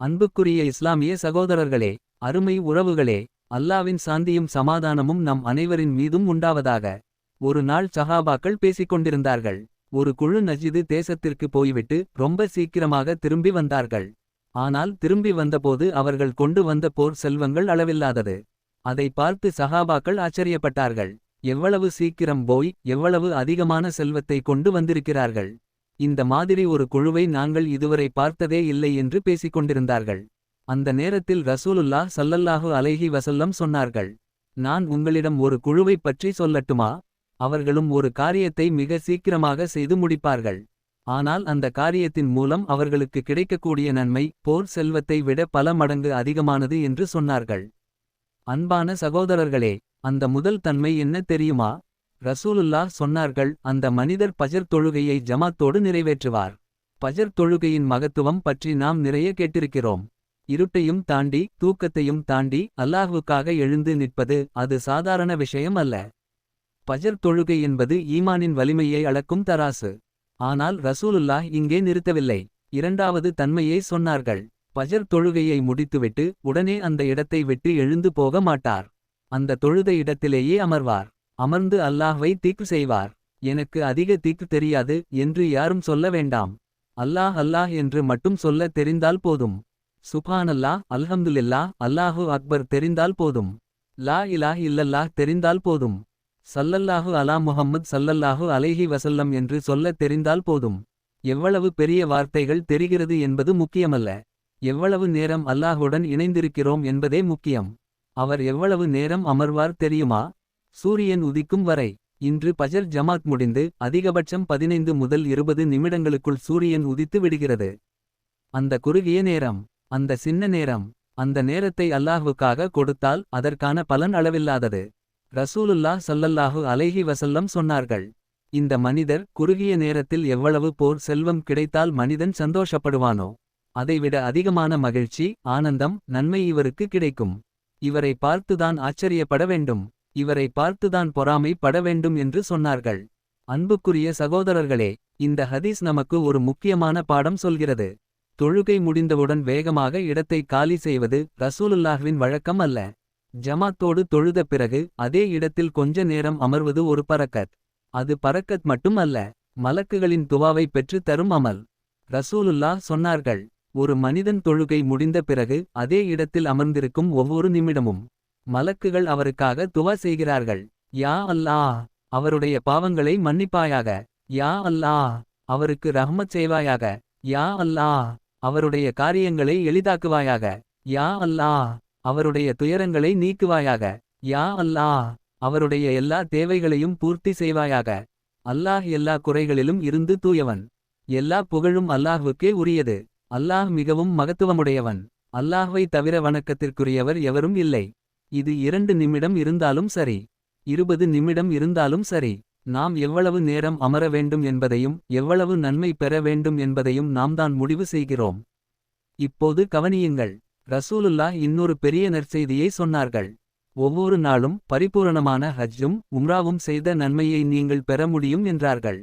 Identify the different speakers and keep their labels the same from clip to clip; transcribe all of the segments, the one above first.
Speaker 1: அன்புக்குரிய இஸ்லாமிய சகோதரர்களே, அருமை உறவுகளே, அல்லாவின் சாந்தியும் சமாதானமும் நம் அனைவரின் மீதும் உண்டாவதாக. ஒரு நாள் சஹாபாக்கள் பேசிக்கொண்டிருந்தார்கள். ஒரு குழு நஜ்து தேசத்திற்கு போய்விட்டு ரொம்ப சீக்கிரமாக திரும்பி வந்தார்கள். ஆனால் திரும்பி வந்தபோது அவர்கள் கொண்டு வந்த போர் செல்வங்கள் அளவில்லாதது. அதை பார்த்து சஹாபாக்கள் ஆச்சரியப்பட்டார்கள். எவ்வளவு சீக்கிரம் போய் எவ்வளவு அதிகமான செல்வத்தை கொண்டு வந்திருக்கிறார்கள். இந்த மாதிரி ஒரு குழுவை நாங்கள் இதுவரை பார்த்ததே இல்லை என்று பேசிக்கொண்டிருந்தார்கள். அந்த நேரத்தில் ரசூலுல்லாஹ் ஸல்லல்லாஹு அலைஹி வஸல்லம் சொன்னார்கள், நான் உங்களிடம் ஒரு குழுவைப் பற்றி சொல்லட்டுமா? அவர்களும் ஒரு காரியத்தை மிக சீக்கிரமாக செய்து முடிப்பார்கள். ஆனால் அந்த காரியத்தின் மூலம் அவர்களுக்கு கிடைக்கக்கூடிய நன்மை போர் செல்வத்தை விட பல மடங்கு அதிகமானது என்று சொன்னார்கள். அன்பான சகோதரர்களே, அந்த முதல் தன்மை என்ன தெரியுமா? ரசூலுல்லாஹ் சொன்னார்கள், அந்த மனிதர் பஜர் தொழுகையை ஜமாத்தோடு நிறைவேற்றுவார். பஜர் தொழுகையின் மகத்துவம் பற்றி நாம் நிறைய கேட்டிருக்கிறோம். இருட்டையும் தாண்டி தூக்கத்தையும் தாண்டி அல்லாஹ்வுக்காக எழுந்து நிற்பது அது சாதாரண விஷயம் அல்ல. பஜர் தொழுகை என்பது ஈமானின் வலிமையை அளக்கும் தராசு. ஆனால் ரசூலுல்லாஹ் இங்கே நிறுத்தவில்லை. இரண்டாவது தன்மையை சொன்னார்கள். பஜர் தொழுகையை முடித்துவிட்டு உடனே அந்த இடத்தை விட்டு எழுந்து போக மாட்டார். அந்த தொழுத இடத்திலேயே அமர்வார். அமர்ந்து அல்லாஹ்வை திக்ர் செய்வார். எனக்கு அதிக திக்ர் தெரியாது என்று யாரும் சொல்ல வேண்டாம். அல்லாஹ் அல்லாஹ் என்று மட்டும் சொல்ல தெரிந்தால் போதும். சுப்ஹானல்லாஹ், அல்ஹம்துலில்லாஹ், அல்லாஹு அக்பர் தெரிந்தால் போதும். லா இலாஹ இல்லல்லாஹ் தெரிந்தால் போதும். ஸல்லல்லாஹு அலா முஹம்மத் ஸல்லல்லாஹு அலைஹி வஸல்லம் என்று சொல்ல தெரிந்தால் போதும். எவ்வளவு பெரிய வார்த்தைகள் தெரிகிறது என்பது முக்கியமல்ல. எவ்வளவு நேரம் அல்லாஹுடன் இணைந்திருக்கிறோம் என்பதே முக்கியம். அவர் எவ்வளவு நேரம் அமர்வார் தெரியுமா? சூரியன் உதிக்கும் வரை. இன்று பஜர் ஜமாத் முடிந்து அதிகபட்சம் 15 முதல் 20 நிமிடங்களுக்குள் சூரியன் உதித்து விடுகிறது. அந்த குறுகிய நேரம், அந்த சின்ன நேரம், அந்த நேரத்தை அல்லாஹ்வுக்காக கொடுத்தால் அதற்கான பலன் அளவில்லாதது. ரசூலுல்லாஹ் ஸல்லல்லாஹு அலைஹி வஸல்லம் சொன்னார்கள், இந்த மனிதர் குறுகிய நேரத்தில் எவ்வளவு போர் செல்வம் கிடைத்தால் மனிதன் சந்தோஷப்படுவானோ அதைவிட அதிகமான மகிழ்ச்சி, ஆனந்தம், நன்மை இவருக்கு கிடைக்கும். இவரை பார்த்துதான் ஆச்சரியப்பட வேண்டும். இவரை பார்த்துதான் பொறாமை பட வேண்டும் என்று சொன்னார்கள். அன்புக்குரிய சகோதரர்களே, இந்த ஹதீஸ் நமக்கு ஒரு முக்கியமான பாடம் சொல்கிறது. தொழுகை முடிந்தவுடன் வேகமாக இடத்தை காலி செய்வது ரசூலுல்லாஹ்வின் வழக்கம் அல்ல. ஜமாத்தோடு தொழுத பிறகு அதே இடத்தில் கொஞ்ச நேரம் அமர்வது ஒரு பரக்கத். அது பரக்கத் மட்டும் அல்ல, மலக்குகளின் துவாவை பெற்று தரும் அமல். ரசூலுல்லாஹ் சொன்னார்கள், ஒரு மனிதன் தொழுகை முடிந்த பிறகு அதே இடத்தில் அமர்ந்திருக்கும் ஒவ்வொரு நிமிடமும் மலக்குகள் அவருக்காக துவா செய்கிறார்கள். யா அல்லாஹ், அவருடைய பாவங்களை மன்னிப்பாயாக. யா அல்லாஹ், அவருக்கு ரஹ்மத் செய்வாயாக. யா அல்லாஹ், அவருடைய காரியங்களை எளிதாக்குவாயாக. யா அல்லாஹ், அவருடைய துயரங்களை நீக்குவாயாக. யா அல்லாஹ், அவருடைய எல்லா தேவைகளையும் பூர்த்தி செய்வாயாக. அல்லாஹ் எல்லா குறைகளிலும் இருந்து தூயவன். எல்லா புகழும் அல்லாஹ்வுக்கே உரியது. அல்லாஹ் மிகவும் மகத்துவமுடையவன். அல்லாஹ்வை தவிர வணக்கத்திற்குரியவர் எவரும் இல்லை. இது 2 நிமிடம் இருந்தாலும் சரி, 20 நிமிடம் இருந்தாலும் சரி, நாம் எவ்வளவு நேரம் அமர வேண்டும் என்பதையும் எவ்வளவு நன்மை பெற வேண்டும் என்பதையும் நாம் தான் முடிவு செய்கிறோம். இப்போது கவனியுங்கள். ரசூலுல்லாஹ் இன்னொரு பெரிய நற்செய்தியை சொன்னார்கள். ஒவ்வொரு நாளும் பரிபூரணமான ஹஜ்ஜும் உம்ராவும் செய்த நன்மையை நீங்கள் பெற முடியும் என்றார்கள்.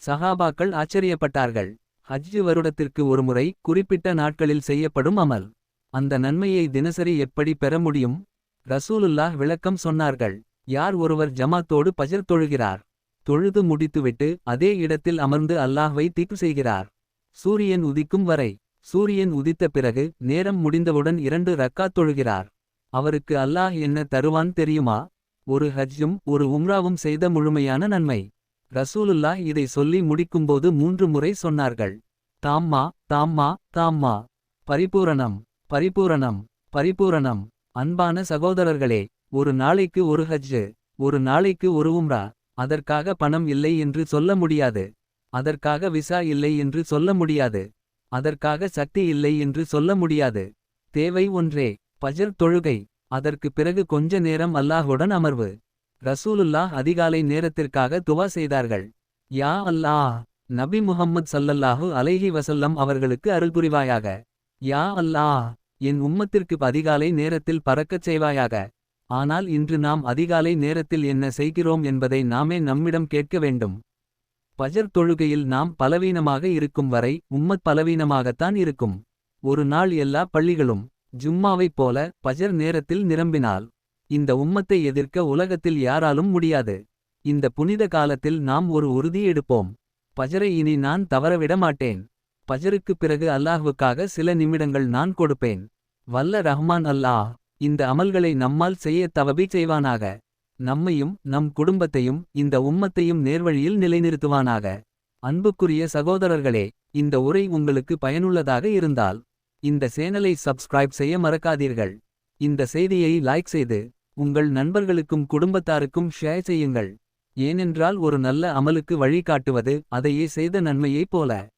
Speaker 1: சஹாபாக்கள் ஆச்சரியப்பட்டார்கள். ஹஜ்ஜு வருடத்திற்கு ஒருமுறை குறிப்பிட்ட நாட்களில் செய்யப்படும் அமல். அந்த நன்மையை தினசரி எப்படி பெற முடியும்? ரசூலுல்லாஹ் விளக்கம் சொன்னார்கள். யார் ஒருவர் ஜமாத்தோடு பஜர் தொழுகிறார், தொழுது முடித்துவிட்டு அதே இடத்தில் அமர்ந்து அல்லாஹ்வை திக்ர் செய்கிறார் சூரியன் உதிக்கும் வரை. சூரியன் உதித்த பிறகு நேரம் முடிந்தவுடன் 2 ரக்காத் தொழுகிறார். அவருக்கு அல்லாஹ் என்ன தருவான் தெரியுமா? ஒரு ஹஜ்ஜும் ஒரு உம்ராவும் செய்த முழுமையான நன்மை. ரசூலுல்லாஹ் இதை சொல்லி முடிக்கும்போது 3 முறை சொன்னார்கள். தாம்மா, தாம்மா, தாம்மா. பரிபூரணம், பரிபூரணம், பரிபூரணம். அன்பான சகோதரர்களே, ஒரு நாளைக்கு ஒரு ஹஜ்ஜு, ஒரு நாளைக்கு ஒரு உம்ரா. அதற்காக பணம் இல்லை என்று சொல்ல முடியாது. அதற்காக விசா இல்லை என்று சொல்ல முடியாது. அதற்காக சக்தி இல்லை என்று சொல்ல முடியாது. தேவை ஒன்றே, பஜர் தொழுகை. அதற்கு பிறகு கொஞ்ச நேரம் அல்லாஹுடன் அமர்வு. ரசூலுல்லாஹ் அதிகாலை நேரத்திற்காக துவா செய்தார்கள். யா அல்லாஹ், நபி முஹம்மத் ஸல்லல்லாஹு அலைஹி வஸல்லம் அவர்களுக்கு அருள் புரிவாயாக. யா அல்லாஹ், என் உம்மத்திற்கு அதிகாலை நேரத்தில் பறக்கச் செய்வாயாக. ஆனால் இன்று நாம் அதிகாலை நேரத்தில் என்ன செய்கிறோம் என்பதை நாமே நம்மிடம் கேட்க வேண்டும். பஜர் தொழுகையில் நாம் பலவீனமாக இருக்கும் வரை உம்மத் பலவீனமாகத்தான் இருக்கும். ஒரு நாள் எல்லா பள்ளிகளும் ஜும்மாவைப் போல பஜர் நேரத்தில் நிரம்பினால் இந்த உம்மத்தை எதிர்க்க உலகத்தில் யாராலும் முடியாது. இந்த புனித காலத்தில் நாம் ஒரு உறுதி எடுப்போம். பஜரை இனி நான் தவறவிட மாட்டேன். பஜருக்குப் பிறகு அல்லாஹ்வுக்காக சில நிமிடங்கள் நான் கொடுப்பேன். வல்ல ரஹ்மான் அல்லாஹ் இந்த அமல்களை நம்மால் செய்யத் தவபீக் செய்வானாக. நம்மையும் நம் குடும்பத்தையும் இந்த உம்மத்தையும் நேர்வழியில் நிலைநிறுத்துவானாக. அன்புக்குரிய சகோதரர்களே, இந்த உரை உங்களுக்கு பயனுள்ளதாக இருந்தால் இந்த சேனலை சப்ஸ்கிரைப் செய்ய மறக்காதீர்கள். இந்த செய்தியை லைக் செய்து உங்கள் நண்பர்களுக்கும் குடும்பத்தாருக்கும் ஷேர் செய்யுங்கள். ஏனென்றால் ஒரு நல்ல அமலுக்கு வழி காட்டுவது அதையே செய்த நன்மையைப் போல.